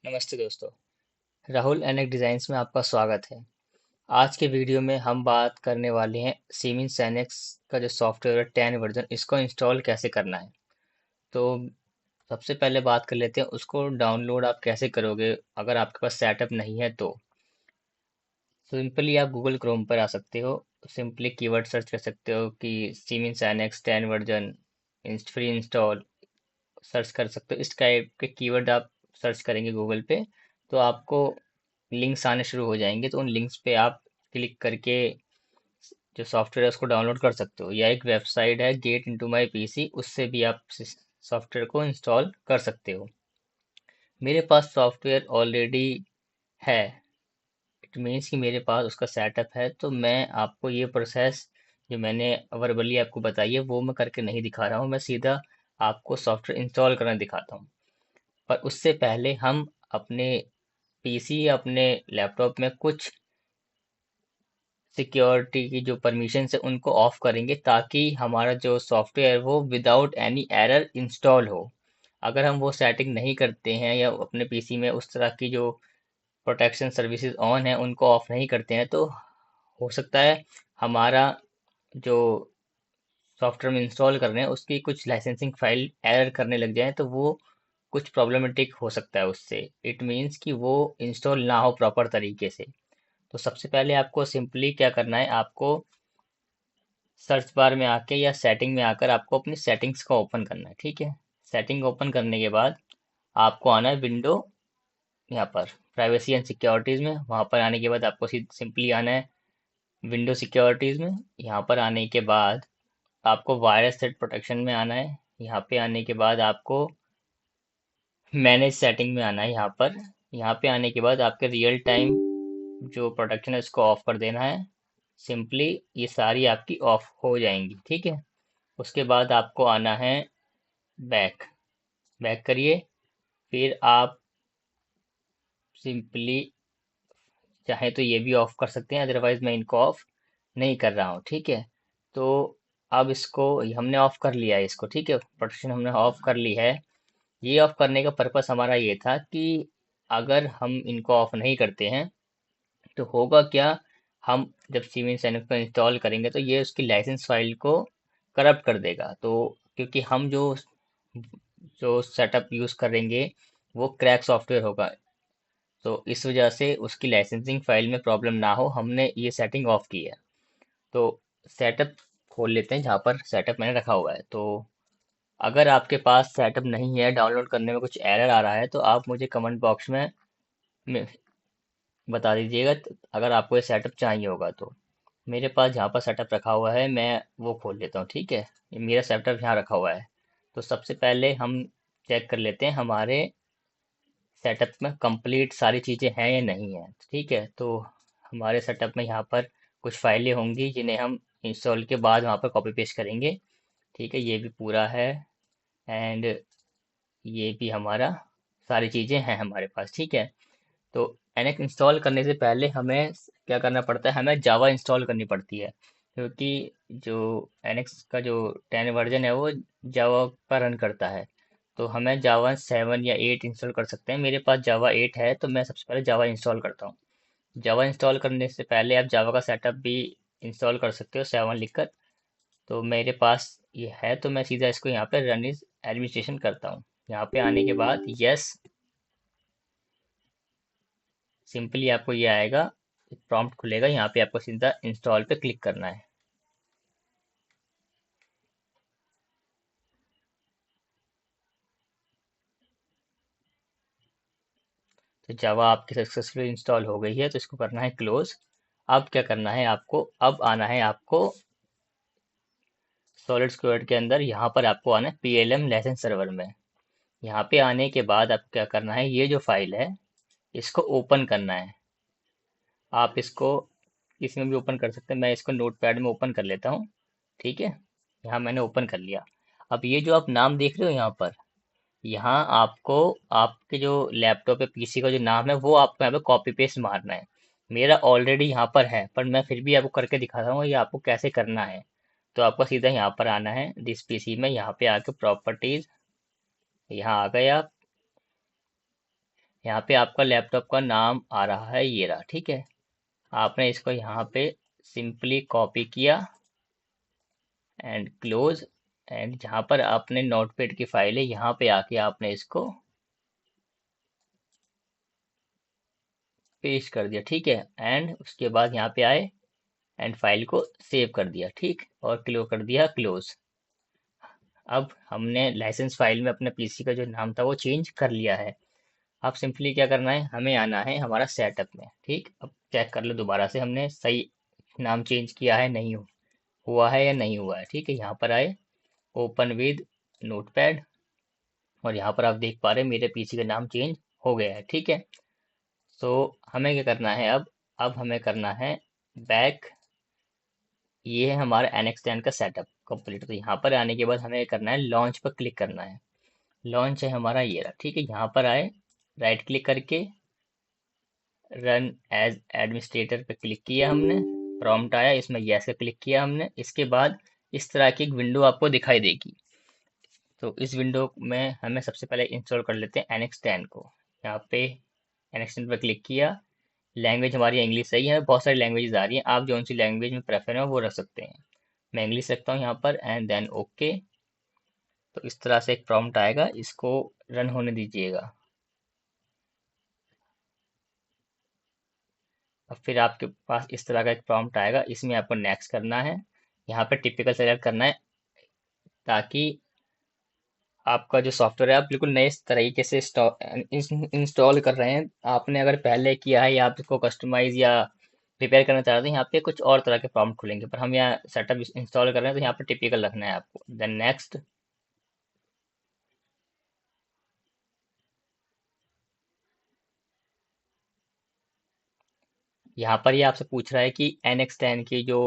नमस्ते दोस्तों। राहुल एनेक डिज़ाइंस में आपका स्वागत है। आज के वीडियो में हम बात करने वाले हैं सीमेंस एनेक्स का जो सॉफ्टवेयर है 10 वर्जन, इसको इंस्टॉल कैसे करना है। तो सबसे पहले बात कर लेते हैं उसको डाउनलोड आप कैसे करोगे अगर आपके पास सेटअप नहीं है तो। सिंपली आप गूगल क्रोम पर आ सकते हो। सिंपली कीवर्ड सर्च कर सकते हो कि siemens annex 10 version free install search कर सकते हो। इस टाइप के कीवर्ड आप सर्च करेंगे गूगल पे तो आपको लिंक्स आने शुरू हो जाएंगे, तो उन लिंक्स पे आप क्लिक करके जो सॉफ्टवेयर है उसको डाउनलोड कर सकते हो, या एक वेबसाइट है गेट इनटू माई पीसी, उससे भी आप सॉफ्टवेयर को इंस्टॉल कर सकते हो। मेरे पास सॉफ्टवेयर ऑलरेडी है, इट मीन्स कि मेरे पास उसका सेटअप है, तो मैं आपको ये प्रोसेस जो मैंने वर्बली आपको बताई है वो मैं करके नहीं दिखा रहा हूँ, मैं सीधा आपको सॉफ्टवेयर इंस्टॉल करना दिखाता हूँ। पर उससे पहले हम अपने पीसी या अपने लैपटॉप में कुछ सिक्योरिटी की जो परमिशन है उनको ऑफ करेंगे, ताकि हमारा जो सॉफ्टवेयर है वो विदाउट एनी एरर इंस्टॉल हो। अगर हम वो सेटिंग नहीं करते हैं या अपने पीसी में उस तरह की जो प्रोटेक्शन सर्विसेज ऑन है उनको ऑफ नहीं करते हैं, तो हो सकता है हमारा जो सॉफ्टवेयर में इंस्टॉल कर रहे हैं उसकी कुछ लाइसेंसिंग फाइल एरर करने लग जाए, तो वो कुछ प्रॉब्लमेटिक हो सकता है उससे। इट मीन्स कि वो इंस्टॉल ना हो प्रॉपर तरीके से। तो सबसे पहले आपको सिंपली क्या करना है, आपको सर्च बार में आके या सेटिंग में आकर आपको अपनी सेटिंग्स को ओपन करना है। ठीक है, सेटिंग ओपन करने के बाद आपको आना है विंडो, यहाँ पर प्राइवेसी एंड सिक्योरिटीज़ में। वहाँ पर आने के बाद आपको सिंपली आना है विंडो सिक्योरिटीज़ में। यहाँ पर आने के बाद आपको वायरस सेट प्रोटेक्शन में आना है। यहाँ पे आने के बाद आपको मैनेज सेटिंग में आना है। यहाँ पे आने के बाद आपके रियल टाइम जो प्रोटेक्शन है उसको ऑफ कर देना है। सिंपली ये सारी आपकी ऑफ हो जाएंगी। ठीक है, उसके बाद आपको आना है बैक। बैक करिए, फिर आप सिंपली चाहे तो ये भी ऑफ कर सकते हैं, अदरवाइज मैं इनको ऑफ नहीं कर रहा हूँ। ठीक है, तो अब इसको हमने ऑफ कर लिया है इसको। ठीक है, प्रोटेक्शन हमने ऑफ कर ली है। ये ऑफ करने का पर्पस हमारा ये था कि अगर हम इनको ऑफ नहीं करते हैं तो होगा क्या, हम जब सीमेंस एनएफ को इंस्टॉल करेंगे तो ये उसकी लाइसेंस फाइल को करप्ट कर देगा। तो क्योंकि हम जो जो सेटअप यूज़ करेंगे वो क्रैक सॉफ्टवेयर होगा, तो इस वजह से उसकी लाइसेंसिंग फाइल में प्रॉब्लम ना हो, हमने ये सेटिंग ऑफ की है। तो सेटअप खोल लेते हैं, जहाँ पर सेटअप मैंने रखा हुआ है। तो अगर आपके पास सेटअप नहीं है, डाउनलोड करने में कुछ एरर आ रहा है, तो आप मुझे कमेंट बॉक्स में बता दीजिएगा, अगर आपको ये सेटअप चाहिए होगा तो। मेरे पास जहाँ पर सेटअप रखा हुआ है मैं वो खोल लेता हूँ। ठीक है, ये मेरा सेटअप यहाँ रखा हुआ है। तो सबसे पहले हम चेक कर लेते हैं हमारे सेटअप में कंप्लीट सारी चीज़ें हैं या नहीं है। ठीक है, तो हमारे सेटअप में यहाँ पर कुछ फाइलें होंगी जिन्हें हम इंस्टॉल के बाद वहाँ पर कॉपी पेस्ट करेंगे। ठीक है, ये भी पूरा है, एंड ये भी हमारा सारी चीज़ें हैं हमारे पास। ठीक है, तो एनएक्स इंस्टॉल करने से पहले हमें क्या करना पड़ता है, हमें जावा इंस्टॉल करनी पड़ती है, क्योंकि जो एनएक्स का जो 10 वर्जन है वो जावा पर रन करता है। तो हमें जावा 7 या 8 इंस्टॉल कर सकते हैं। मेरे पास जावा 8 है, तो मैं सबसे पहले जावा इंस्टॉल करता हूँ। जावा इंस्टॉल करने से पहले आप जावा का सेटअप भी इंस्टॉल कर सकते हो 7 लिखकर। तो मेरे पास ये है, तो मैं सीधा इसको यहाँ पे रन इज एडमिनिस्ट्रेशन करता हूँ। यहाँ पे आने के बाद यस, सिंपली आपको ये आएगा, प्रॉम्प्ट खुलेगा, यहाँ पे आपको सीधा इंस्टॉल पे क्लिक करना है। तो जावा आपकी सक्सेसफुली इंस्टॉल हो गई है, तो इसको करना है क्लोज। अब क्या करना है आपको, अब आना है आपको सॉलिड स्क्वाड के अंदर, यहाँ पर आपको आना है पीएलएम लाइसेंस सर्वर में। यहाँ पे आने के बाद आपको क्या करना है, ये जो फाइल है इसको ओपन करना है। आप इसको इसमें भी ओपन कर सकते हैं, मैं इसको नोटपैड में ओपन कर लेता हूँ। ठीक है, यहाँ मैंने ओपन कर लिया। अब ये जो आप नाम देख रहे हो यहाँ पर, यहाँ आपको आपके जो लैपटॉप या पीसी का जो नाम है वो आपको यहाँ पे कॉपी पेस्ट मारना है। मेरा ऑलरेडी यहाँ पर है, पर मैं फिर भी आपको करके दिखाता हूँ ये आपको कैसे करना है। तो आपको सीधा यहाँ पर आना है दिस पीसी में, यहाँ पे आके प्रॉपर्टीज, यहाँ आ गए आप। यहाँ पे आपका लैपटॉप का नाम आ रहा है, ये रहा, ठीक है। आपने इसको यहाँ पे सिंपली कॉपी किया एंड क्लोज, एंड जहाँ पर आपने नोटपैड की फाइल है यहाँ पे आके आपने इसको पेस्ट कर दिया, ठीक है। एंड उसके बाद यहाँ पे आए एंड फाइल को सेव कर दिया, ठीक, और कर दिया क्लोज। अब हमने लाइसेंस फाइल में अपने पीसी का जो नाम था वो चेंज कर लिया है। अब सिंपली क्या करना है, हमें आना है हमारा सेटअप में, ठीक। अब चेक कर लो दोबारा से हमने सही नाम चेंज किया है, नहीं हुआ है या नहीं हुआ है, ठीक है। यहाँ पर आए, ओपन विद नोटपैड, और यहाँ पर आप देख पा रहे हैं मेरे पीसी का नाम चेंज हो गया है, ठीक है। तो हमें क्या करना है अब हमें करना है बैक। ये है हमारा NX10 का सेटअप कंप्लीट। तो यहाँ पर आने के बाद हमें करना है लॉन्च पर क्लिक करना है। लॉन्च है हमारा ये रहा, ठीक है। यहाँ पर आए, राइट क्लिक करके रन एज एडमिनिस्ट्रेटर पे क्लिक किया हमने, प्रॉम्प्ट आया, इसमें यस पे क्लिक किया हमने। इसके बाद इस तरह की एक विंडो आपको दिखाई देगी। तो इस विंडो में हमें सबसे पहले इंस्टॉल कर लेते हैं NX10 को। यहाँ पे NX10 पर क्लिक किया, लैंग्वेज हमारी इंग्लिश सही है, बहुत सारी लैंग्वेजेस आ रही हैं, आप जो सी लैंग्वेज में प्रेफर है वो रख सकते हैं। मैं इंग्लिश रखता हूँ यहाँ पर एंड देन ओके। तो इस तरह से एक प्रॉम्प्ट आएगा, इसको रन होने दीजिएगा। अब फिर आपके पास इस तरह का एक प्रॉम्प्ट आएगा, इसमें आपको नेक्स्ट करना है, यहाँ पे टिपिकल सेलेक्ट करना है, ताकि आपका जो सॉफ्टवेयर है आप बिल्कुल नए तरीके से इंस्टॉल कर रहे हैं। आपने अगर पहले किया है या आप इसको कस्टमाइज या रिपेयर करना चाहते हैं, यहाँ पे कुछ और तरह के प्रॉम्प्ट खुलेंगे, पर हम यहाँ सेटअप इंस्टॉल कर रहे हैं तो यहाँ पे टिपिकल रखना है आपको। Then next. यहाँ पर ये आपसे पूछ रहा है कि NX10 की जो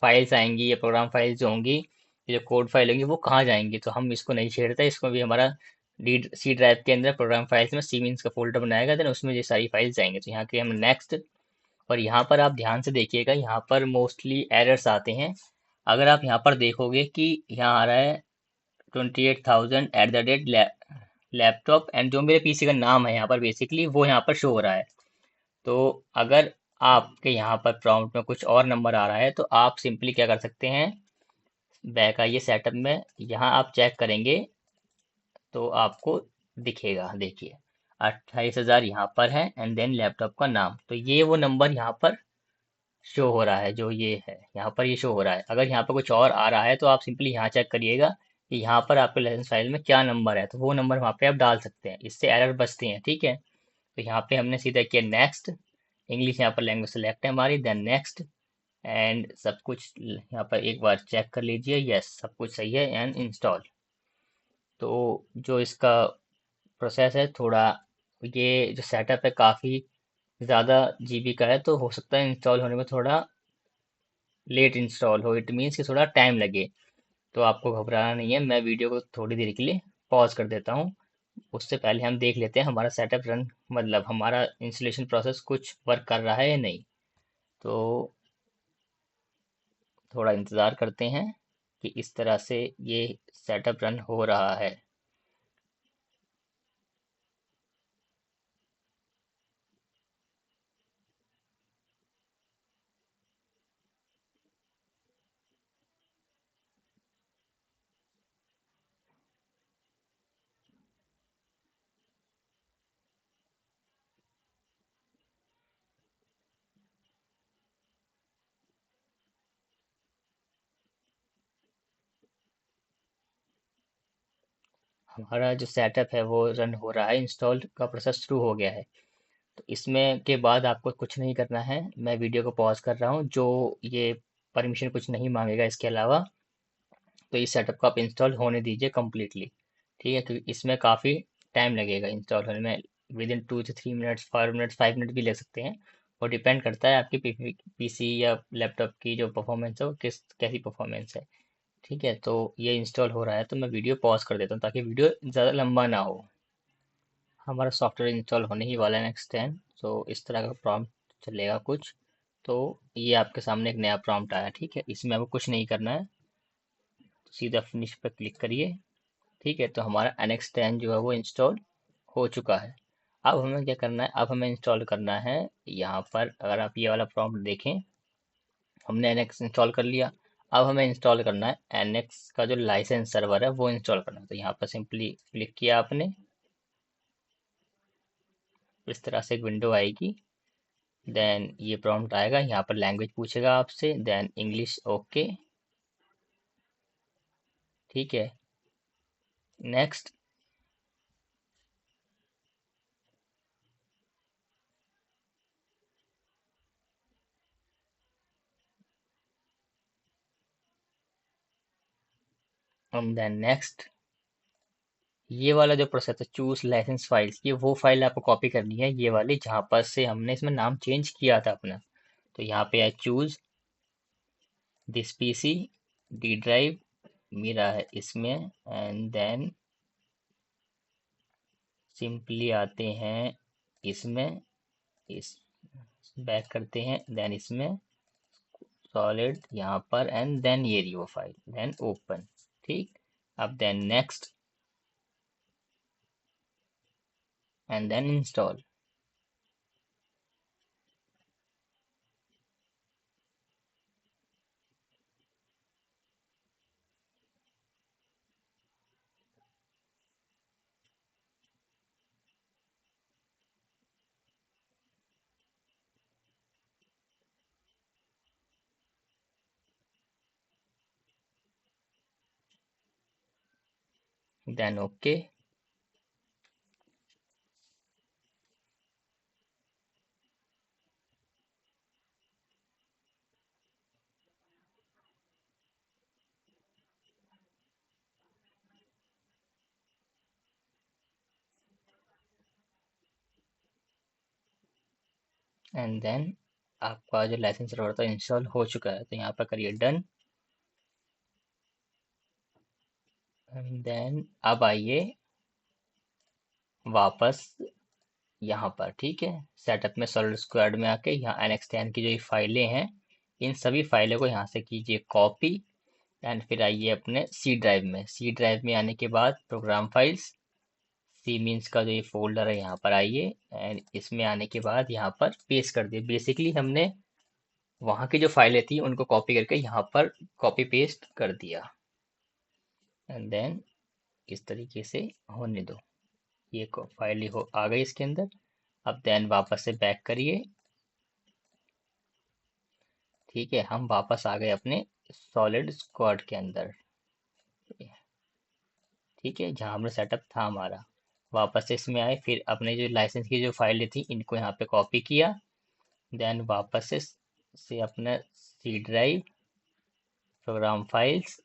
फाइल्स आएंगी या प्रोग्राम फाइल्स जो होंगी, ये जो कोड फाइल होंगी वो कहाँ जाएंगी। तो हम इसको नहीं छेड़ते, इसको भी हमारा डी सी ड्राइव के अंदर प्रोग्राम फाइल्स में सीमीन्स का फोल्डर बनाएगा, देन उसमें ये सारी फाइल्स जाएंगे। तो यहाँ के हम नेक्स्ट। और यहाँ पर आप ध्यान से देखिएगा, यहाँ पर मोस्टली एरर्स आते हैं। अगर आप यहाँ पर देखोगे कि यहाँ आ रहा है 28,000 लैपटॉप, एंड जो मेरे पीसी का नाम है यहाँ पर बेसिकली वो यहाँ पर शो हो रहा है। तो अगर आपके यहाँ पर प्रॉम्प्ट में कुछ और नंबर आ रहा है तो आप सिंपली क्या कर सकते हैं, बैक आइए सेटअप में, यहाँ आप चेक करेंगे तो आपको दिखेगा, देखिए 28,000 यहाँ पर है एंड देन लैपटॉप का नाम। तो ये वो नंबर यहाँ पर शो हो रहा है, जो ये है यहाँ पर ये शो हो रहा है। अगर यहाँ पर कुछ और आ रहा है तो आप सिंपली यहाँ चेक करिएगा कि यहाँ पर आपके लाइसेंस फाइल में क्या नंबर है, तो वो नंबर वहाँ पे आप डाल सकते हैं, इससे एरर बचते हैं, ठीक है। तो यहाँ पे हमने सीधा किया नेक्स्ट, इंग्लिश यहाँ पर लैंग्वेज सेलेक्ट है हमारी, देन नेक्स्ट, एंड सब कुछ यहाँ पर एक बार चेक कर लीजिए, यस सब कुछ सही है, एंड इंस्टॉल। तो जो इसका प्रोसेस है थोड़ा, ये जो सेटअप है काफ़ी ज़्यादा जीबी का है, तो हो सकता है इंस्टॉल होने में थोड़ा लेट इंस्टॉल हो, इट मीन्स कि थोड़ा टाइम लगे। तो आपको घबराना नहीं है, मैं वीडियो को थोड़ी देर के लिए पॉज कर देता हूँ। उससे पहले हम देख लेते हैं हमारा सेटअप रन, मतलब हमारा इंस्टॉलेशन प्रोसेस कुछ वर्क कर रहा है या नहीं। तो थोड़ा इंतज़ार करते हैं कि इस तरह से ये सेटअप रन हो रहा है। हमारा जो सेटअप है वो रन हो रहा है, इंस्टॉल का प्रोसेस शुरू हो गया है। तो इसमें के बाद आपको कुछ नहीं करना है, मैं वीडियो को पॉज कर रहा हूँ, जो ये परमिशन कुछ नहीं मांगेगा इसके अलावा। तो इस सेटअप को आप इंस्टॉल होने दीजिए कम्प्लीटली, ठीक है, क्योंकि इसमें काफ़ी टाइम लगेगा इंस्टॉल होने में। विद इन 2 से 3 मिनट्स, 5 मिनट्स, 5 मिनट भी ले सकते हैं, और डिपेंड करता है आपकी पीसी या लैपटॉप की जो परफॉर्मेंस है वो कैसी परफॉर्मेंस है, ठीक है। तो ये इंस्टॉल हो रहा है, तो मैं वीडियो पॉज कर देता हूँ ताकि वीडियो ज़्यादा लंबा ना हो। हमारा सॉफ्टवेयर इंस्टॉल होने ही वाला है नेक्स्ट 10। तो इस तरह का प्रॉम्प्ट चलेगा कुछ। तो ये आपके सामने एक नया प्रॉम्प्ट आया, ठीक है, इसमें आपको कुछ नहीं करना है, तो सीधा फिनिश पर क्लिक करिए, ठीक है। तो हमारा NX10 जो है वो इंस्टॉल हो चुका है। अब हमें क्या करना है, अब हमें इंस्टॉल करना है यहाँ पर। अगर आप ये वाला प्रॉम्प्ट देखें, हमने एनएक्स इंस्टॉल कर लिया। अब हमें इंस्टॉल करना है एनएक्स का जो लाइसेंस सर्वर है वो इंस्टॉल करना है। तो यहाँ पर सिंपली क्लिक किया आपने, इस तरह से एक विंडो आएगी। देन ये प्रॉम्प्ट आएगा, यहाँ पर लैंग्वेज पूछेगा आपसे, देन इंग्लिश, ओके, ठीक है, नेक्स्ट। देन नेक्स्ट, ये वाला जो प्रोसेस है चूज लाइसेंस फाइल्स, ये वो फाइल आपको कॉपी करनी है, ये वाली जहाँ पर से हमने इसमें नाम चेंज किया था अपना। तो यहाँ पे है choose this PC, D drive मेरा है इसमें, एंड देन सिंपली आते हैं इसमें, इस बैक करते हैं, देन इसमें सॉलिड यहाँ पर, एंड देन ये रही वो फाइल, देन ओपन, ठीक। अब then next, and then install. Then okay, and then आपका जो लाइसेंस सर्वर था इंस्टॉल हो चुका है। तो यहाँ पर करिए डन, एंड देन अब आइए वापस यहाँ पर, ठीक है, सेटअप में सॉलिड स्क्वाड में आके यहाँ NX10 की जो ये फाइलें हैं, इन सभी फाइलों को यहाँ से कीजिए कॉपी, एंड फिर आइए अपने सी ड्राइव में। सी ड्राइव में आने के बाद प्रोग्राम फाइल्स, सी मीन्स का जो ये फोल्डर है यहाँ पर आइए, एंड इसमें आने के बाद यहाँ पर पेस्ट कर दिए। बेसिकली हमने वहाँ की जो फाइलें थी उनको कॉपी करके यहाँ पर कॉपी पेस्ट कर दिया, एंड देन इस तरीके से होने दो। ये फाइल हो आ गई इसके अंदर। अब देन वापस से बैक करिए, ठीक है, हम वापस आ गए अपने सॉलिड स्क्वाड के अंदर, ठीक है, जहाँ हमने सेटअप था हमारा। वापस से इसमें आए, फिर अपने जो लाइसेंस की जो फाइलें थी इनको यहाँ पे कॉपी किया, देन वापस से अपना C drive, program files,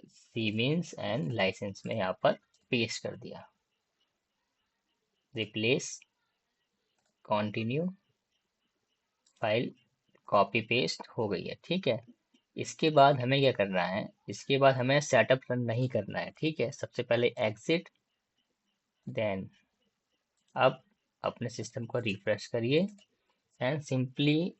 Siemens and license में यहाँ पर पेस्ट कर दिया, replace, continue, file copy paste हो गई है, ठीक है। इसके बाद हमें क्या करना है, इसके बाद हमें सेटअप रन नहीं करना है, ठीक है। सबसे पहले एग्जिट, देन अब अपने सिस्टम को रिफ्रेश करिए, एंड सिंपली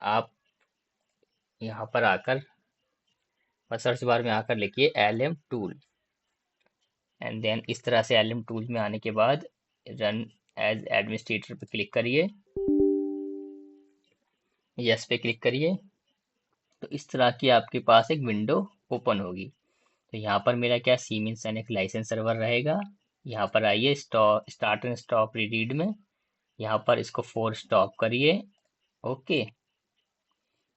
आप यहाँ पर आकर सर्च बार में आकर लिखिए LM टूल, एंड देन इस तरह से LM टूल में आने के बाद रन एज एडमिनिस्ट्रेटर पे क्लिक करिए, यस पे क्लिक करिए। तो इस तरह की आपके पास एक विंडो ओपन होगी। तो यहाँ पर मेरा क्या सीमेंस एंड एक लाइसेंस सर्वर रहेगा। यहाँ पर आइए स्टार्ट एंड स्टॉप रीड में, यहाँ पर इसको 4 स्टॉप करिए, ओके।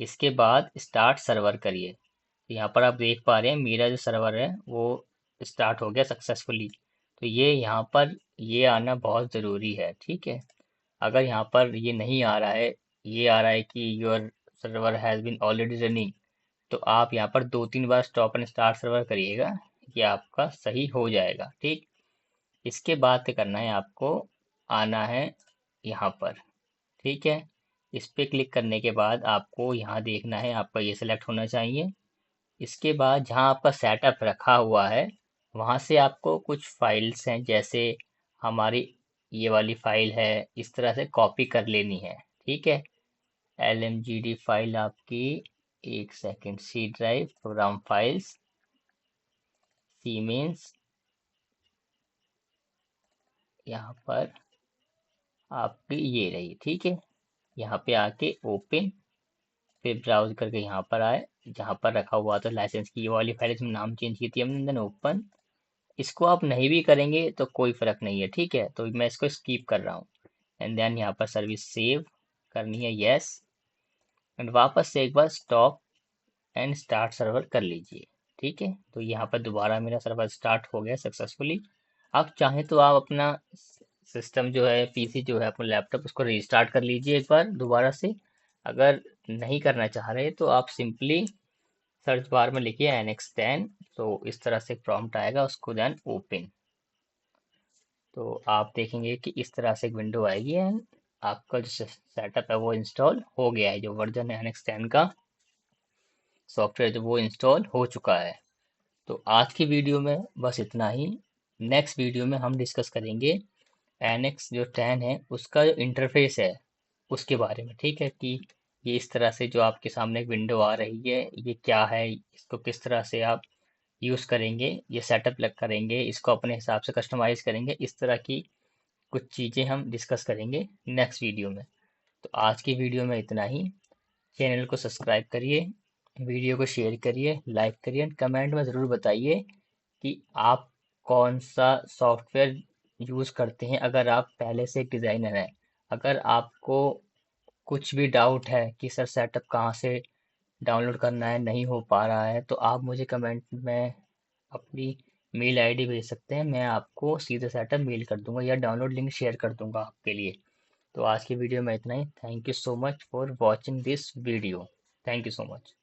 इसके बाद स्टार्ट सर्वर करिए। तो यहाँ पर आप देख पा रहे हैं मेरा जो सर्वर है वो स्टार्ट हो गया सक्सेसफुली। तो ये यहाँ पर ये आना बहुत ज़रूरी है, ठीक है। अगर यहाँ पर ये नहीं आ रहा है, ये आ रहा है कि your server has been already running, तो आप यहाँ पर 2-3 बार स्टॉप एंड स्टार्ट सर्वर करिएगा, ये आपका सही हो जाएगा, ठीक। इसके बाद क्या करना है, आपको आना है यहाँ पर, ठीक है। इस पे क्लिक करने के बाद आपको यहाँ देखना है, आपका ये सिलेक्ट होना चाहिए। इसके बाद जहाँ आपका सेटअप रखा हुआ है वहाँ से आपको कुछ फाइल्स हैं, जैसे हमारी ये वाली फाइल है, इस तरह से कॉपी कर लेनी है, ठीक है। LMGD फाइल आपकी, एक second, C drive, program files, Siemens, यहाँ पर आपकी ये रही, ठीक है। यहाँ पे आके ओपन, फिर ब्राउज करके यहाँ पर आए, जहाँ पर रखा हुआ था लाइसेंस की ये वाली फाइल, इसमें नाम चेंज की थी हमने, देन ओपन। इसको आप नहीं भी करेंगे तो कोई फर्क नहीं है, ठीक है। तो मैं इसको स्कीप कर रहा हूँ। एंड देन यहाँ पर सर्विस सेव करनी है, यस। एंड वापस से एक बार स्टॉप एंड स्टार्ट सर्वर कर लीजिए, ठीक है। तो यहाँ पर दोबारा मेरा सर्वर स्टार्ट हो गया सक्सेसफुली। आप चाहें तो आप अपना सिस्टम जो है, पीसी जो है, अपना लैपटॉप, उसको रीस्टार्ट कर लीजिए एक बार दोबारा से। अगर नहीं करना चाह रहे तो आप सिंपली सर्च बार में लिखिए NX10, तो इस तरह से प्रॉम्प्ट आएगा, उसको देन ओपन। तो आप देखेंगे कि इस तरह से एक विंडो आएगी एंड आपका जो सेटअप है वो इंस्टॉल हो गया है, जो वर्जन है NX10 का सॉफ्टवेयर जो वो इंस्टॉल हो चुका है। तो आज की वीडियो में बस इतना ही। नेक्स्ट वीडियो में हम डिस्कस करेंगे NX जो 10 है उसका जो इंटरफेस है उसके बारे में, ठीक है। कि ये इस तरह से जो आपके सामने एक विंडो आ रही है, ये क्या है, इसको किस तरह से आप यूज़ करेंगे, ये सेटअप लग करेंगे, इसको अपने हिसाब से कस्टमाइज करेंगे, इस तरह की कुछ चीज़ें हम डिस्कस करेंगे नेक्स्ट वीडियो में। तो आज की वीडियो में इतना ही। चैनल को सब्सक्राइब करिए, वीडियो को शेयर करिए, लाइक करिए, कमेंट में ज़रूर बताइए कि आप कौन सा सॉफ्टवेयर यूज़ करते हैं, अगर आप पहले से एक डिज़ाइनर हैं। अगर आपको कुछ भी डाउट है कि सर सेटअप कहाँ से डाउनलोड करना है, नहीं हो पा रहा है, तो आप मुझे कमेंट में अपनी मेल आईडी भेज सकते हैं, मैं आपको सीधे सेटअप मेल कर दूंगा या डाउनलोड लिंक शेयर कर दूंगा आपके लिए। तो आज की वीडियो में इतना ही। Thank you so much for watching this video. Thank you so much.